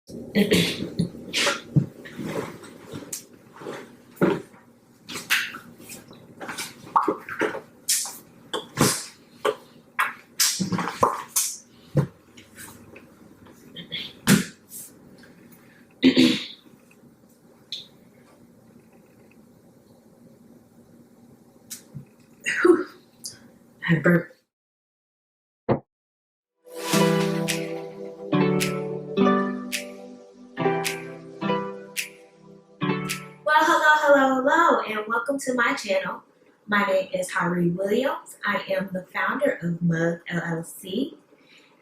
I burp. Well, hello, and welcome to my channel. My name is Harry Williams. I am the founder of Mug LLC.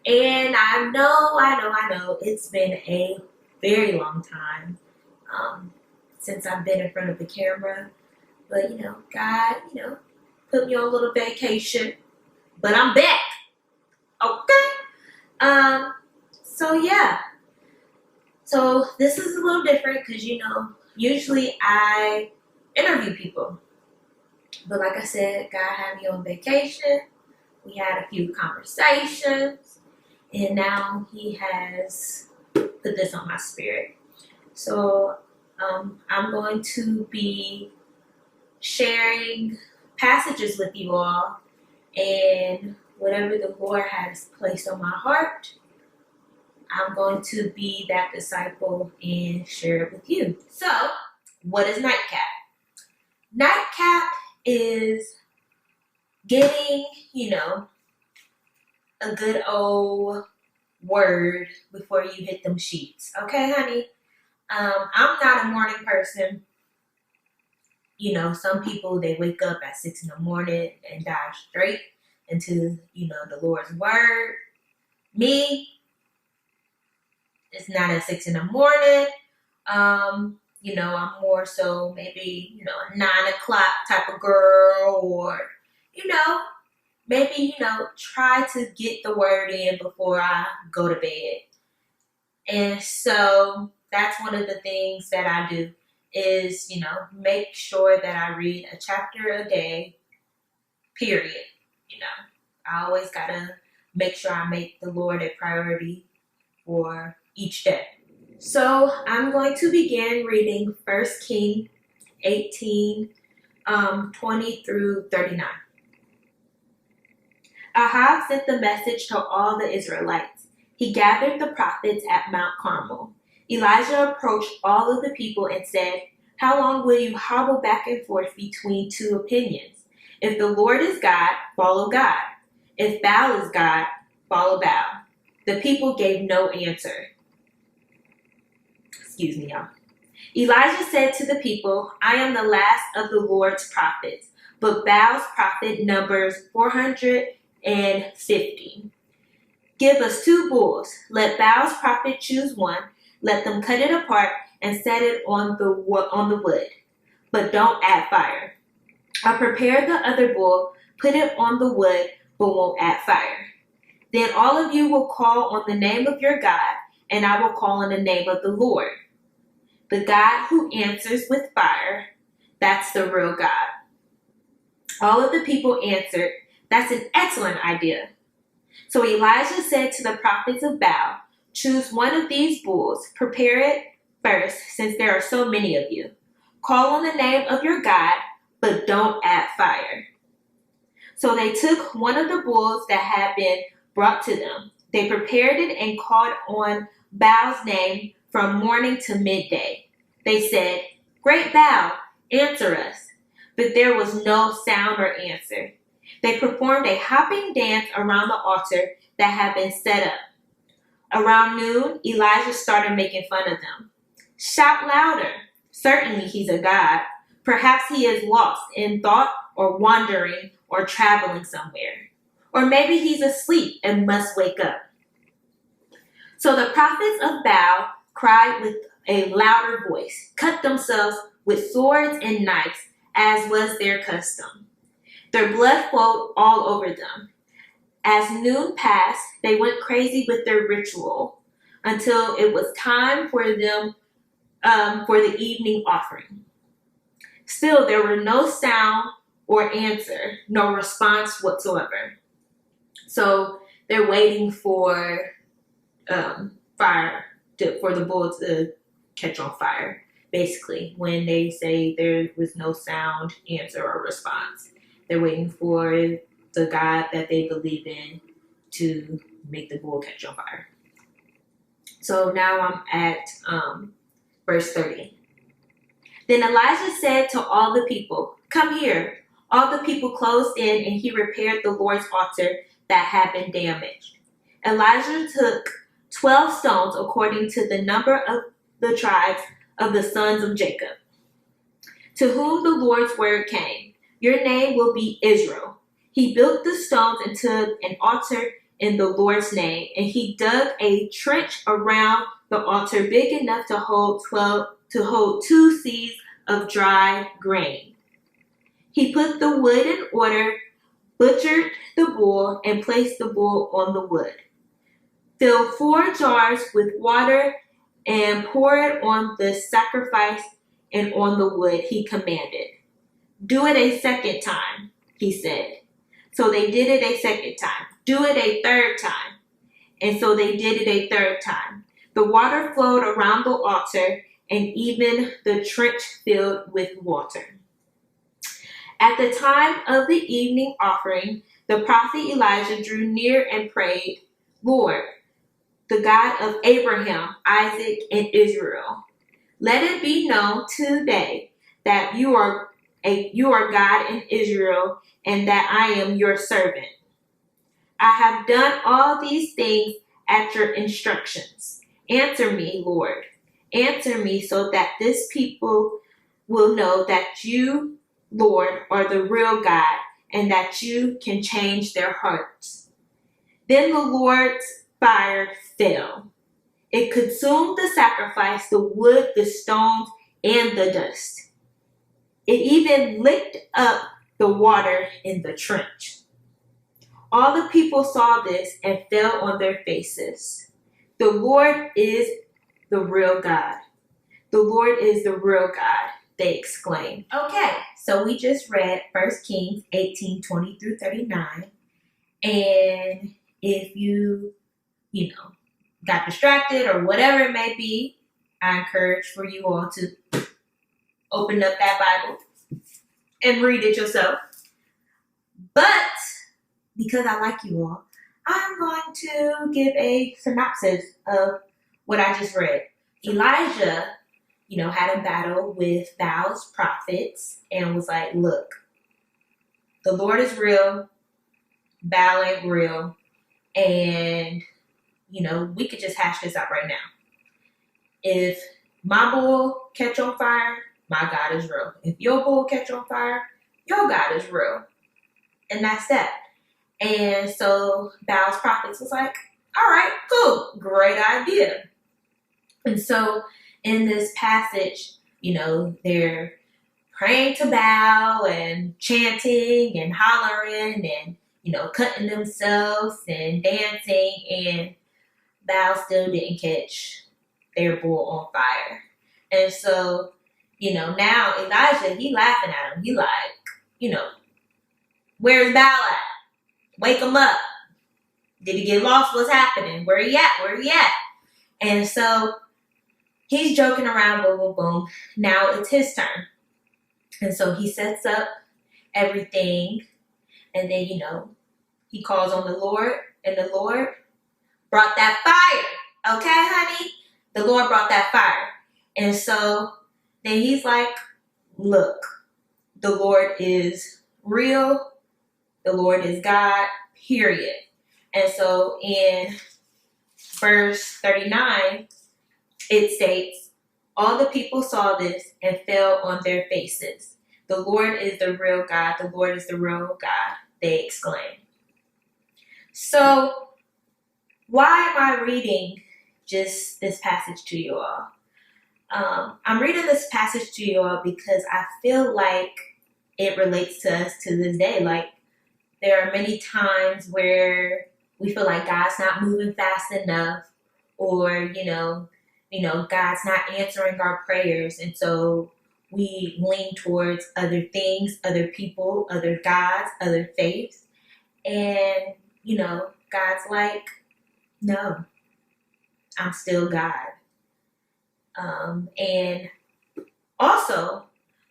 And I know, it's been a very long time since I've been in front of the camera. But, God, put me on a little vacation. But I'm back, okay? So yeah. So this is a little different because, usually I interview people. But like I said, God had me on vacation. We had a few conversations. And now He has put this on my spirit. So I'm going to be sharing passages with you all. And whatever the Lord has placed on my heart, I'm going to be that disciple and share it with you. So, what is nightcap? Nightcap is getting, a good old word before you hit them sheets. Okay, honey? I'm not a morning person. Some people, they wake up at 6 in the morning and dive straight into, the Lord's word. Me, it's not at 6 in the morning. I'm more so maybe, a 9 o'clock type of girl, or, maybe, try to get the word in before I go to bed. And so that's one of the things that I do is, make sure that I read a chapter a day, period. I always got to make sure I make the Lord a priority for each day. So I'm going to begin reading 1 Kings 18, 20 through 39. Ahab sent the message to all the Israelites. He gathered the prophets at Mount Carmel. Elijah approached all of the people and said, "How long will you hobble back and forth between two opinions? If the Lord is God, follow God. If Baal is God, follow Baal." The people gave no answer. Excuse me, y'all. Elijah said to the people, "I am the last of the Lord's prophets, but Baal's prophet numbers 450. Give us 2 bulls. Let Baal's prophet choose one. Let them cut it apart and set it on the wood, but don't add fire. I'll prepare the other bull, put it on the wood, but won't add fire. Then all of you will call on the name of your God, and I will call on the name of the Lord. The God who answers with fire, that's the real God." All of the people answered, "That's an excellent idea." So Elijah said to the prophets of Baal, "Choose one of these bulls, prepare it first, since there are so many of you. Call on the name of your God, but don't add fire." So they took one of the bulls that had been brought to them. They prepared it and called on Baal's name from morning to midday. They said, "Great Baal, answer us." But there was no sound or answer. They performed a hopping dance around the altar that had been set up. Around noon, Elijah started making fun of them. "Shout louder. Certainly he's a god. Perhaps he is lost in thought or wandering or traveling somewhere. Or maybe he's asleep and must wake up." So the prophets of Baal cried with a louder voice, cut themselves with swords and knives, as was their custom. Their blood flowed all over them. As noon passed, they went crazy with their ritual until it was time for them for the evening offering. Still, there were no sound or answer, no response whatsoever. So they're waiting for fire for the bull to catch on fire. Basically, when they say there was no sound, answer, or response, they're waiting for the God that they believe in to make the bull catch on fire. So now I'm at verse 30. Then Elijah said to all the people, "Come here." All the people closed in, and he repaired the Lord's altar that had been damaged. Elijah took 12 stones according to the number of the tribes of the sons of Jacob, to whom the Lord's word came. Your name will be Israel. He built the stones into an altar in the Lord's name, and he dug a trench around the altar big enough to hold 2 seahs of dry grain. He put the wood in order, butchered the bull, and placed the bull on the wood. Fill 4 jars with water and pour it on the sacrifice and on the wood, he commanded. Do it a second time, he said. So they did it a second time. Do it a third time. And so they did it a third time. The water flowed around the altar, and even the trench filled with water. At the time of the evening offering, the prophet Elijah drew near and prayed, Lord, the God of Abraham, Isaac, and Israel, let it be known today that you are God in Israel, and that I am your servant. I have done all these things at your instructions. Answer me, Lord. Answer me so that this people will know that you, Lord, are the real God, and that you can change their hearts. Then the Lord's fire fell. It consumed the sacrifice, the wood, the stones, and the dust. It even licked up the water in the trench. All the people saw this and fell on their faces. The Lord is the real God. The Lord is the real God, they exclaimed. Okay, so we just read 1 Kings 18:20 through 39. And if you got distracted or whatever it may be, I encourage for you all to open up that Bible and read it yourself. But because I like you all, I'm going to give a synopsis of what I just read. Elijah, had a battle with Baal's prophets and was like, look, the Lord is real, Baal ain't real, and, we could just hash this out right now. If my bull catch on fire, my God is real. If your bull catch on fire, your God is real. And that's that. And so Baal's prophets was like, all right, cool, great idea. And so in this passage, they're praying to Baal and chanting and hollering and, cutting themselves and dancing, and Baal still didn't catch their bull on fire. And so, now Elijah, he laughing at him. He like, where's Baal at? Wake him up. Did he get lost? What's happening? Where he at? Where he at? And so he's joking around, boom, boom, boom. Now it's his turn. And so he sets up everything, and then, he calls on the Lord, and the Lord brought that fire. Okay, honey? The Lord brought that fire. And so then he's like, look, the Lord is real. The Lord is God, period. And so in verse 39, it states, all the people saw this and fell on their faces. The Lord is the real God. The Lord is the real God, they exclaimed. So why am I reading just this passage to you all? I'm reading this passage to you all because I feel like it relates to us to this day. Like, there are many times where we feel like God's not moving fast enough, or, God's not answering our prayers. And so we lean towards other things, other people, other gods, other faiths. And, God's like, no, I'm still God. And also,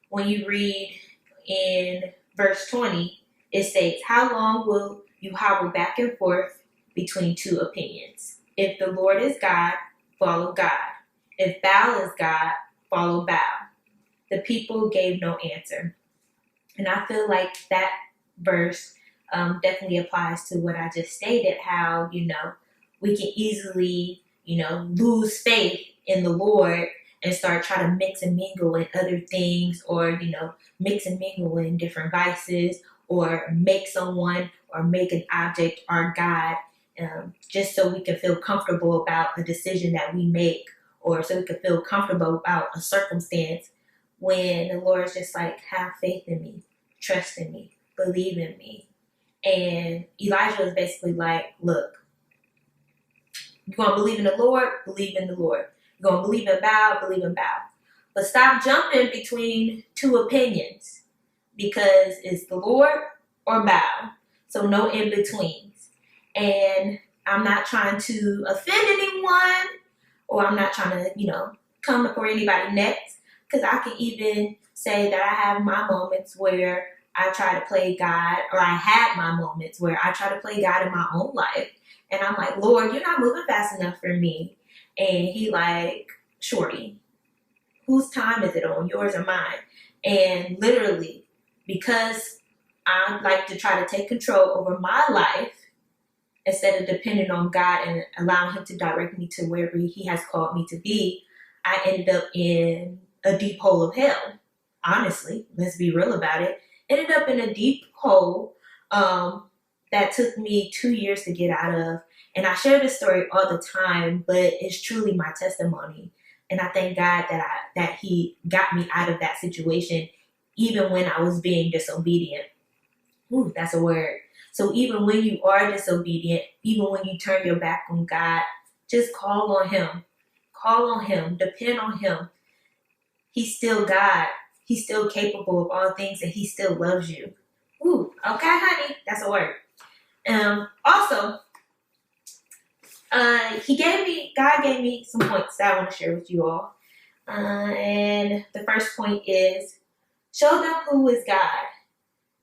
when you read in verse 20, it states, "How long will you hobble back and forth between two opinions? If the Lord is God, follow God. If Baal is God, follow Baal." The people gave no answer. And I feel like that verse definitely applies to what I just stated, how, we can easily, lose faith in the Lord and start trying to mix and mingle in other things, or, mix and mingle in different vices, or make someone or make an object our God, just so we can feel comfortable about the decision that we make, or so we can feel comfortable about a circumstance, when the Lord's just like, have faith in me, trust in me, believe in me. And Elijah was basically like, look, you're going to believe in the Lord, believe in the Lord. You're going to believe in Baal, believe in Baal. But stop jumping between two opinions, because it's the Lord or Baal. So no in-betweens. And I'm not trying to offend anyone, or I'm not trying to, come for anybody next, because I can even say that I have my moments where I try to play God, or I had my moments where I try to play God in my own life. And I'm like, Lord, you're not moving fast enough for me. And he like, shorty, whose time is it on, yours or mine? And literally, because I like to try to take control over my life instead of depending on God and allowing him to direct me to wherever he has called me to be, I ended up in a deep hole of hell. Honestly, let's be real about it. Ended up in a deep hole that took me 2 years to get out of. And I share this story all the time, but it's truly my testimony. And I thank God that he got me out of that situation, even when I was being disobedient. Ooh, that's a word. So even when you are disobedient, even when you turn your back on God, just call on him. Call on him. Depend on him. He's still God. He's still capable of all things, and he still loves you. Ooh, okay, honey. That's a word. Also, God gave me some points that I want to share with you all. And the first point is, show them who is God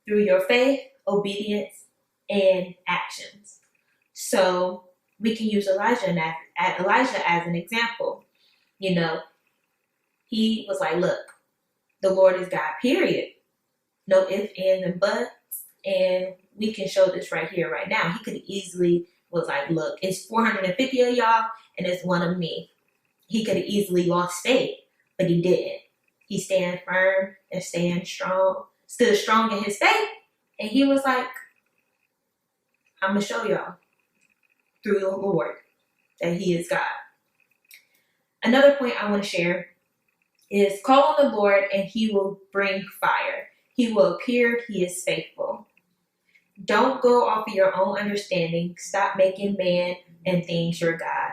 through your faith, obedience, and actions. So we can use Elijah as an example. He was like, look, the Lord is God, period. No ifs, ands, and buts. And we can show this right here, right now. He could easily was like, look, it's 450 of y'all and it's one of me. He could have easily lost faith, but he didn't. He stand firm and stood strong in his faith. And he was like, I'm going to show y'all through the Lord that he is God. Another point I want to share is, call on the Lord and he will bring fire. He will appear, he is faithful. Don't go off of your own understanding. Stop making man and things your God.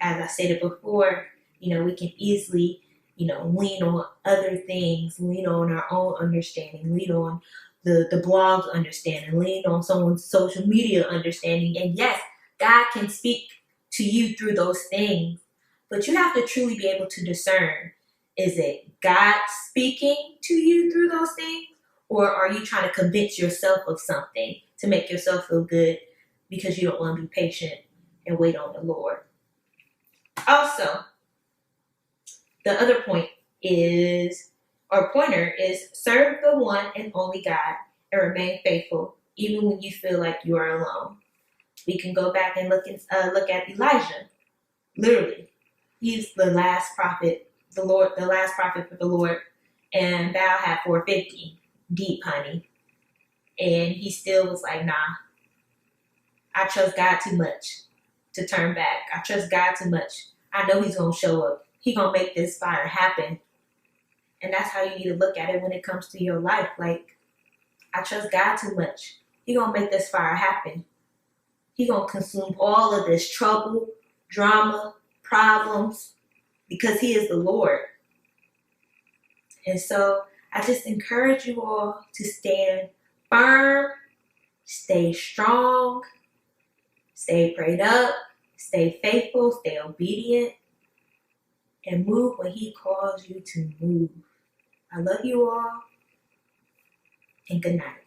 As I stated before, we can easily, lean on other things, lean on our own understanding, lean on the blog's understanding, lean on someone's social media understanding. And yes, God can speak to you through those things, but you have to truly be able to discern, is it God speaking to you through those things? Or are you trying to convince yourself of something to make yourself feel good because you don't want to be patient and wait on the Lord? Also, the other pointer is, serve the one and only God and remain faithful even when you feel like you are alone. We can go back and look at Elijah. Literally, he's the last prophet, the last prophet for the Lord, and Baal had 450. Deep, honey. And he still was like, nah, I trust God too much to turn back. I trust God too much. I know he's going to show up. He's going to make this fire happen. And that's how you need to look at it when it comes to your life. Like, I trust God too much. He's going to make this fire happen. He's going to consume all of this trouble, drama, problems, because he is the Lord. And so I just encourage you all to stand firm, stay strong, stay prayed up, stay faithful, stay obedient, and move when He calls you to move. I love you all, and good night.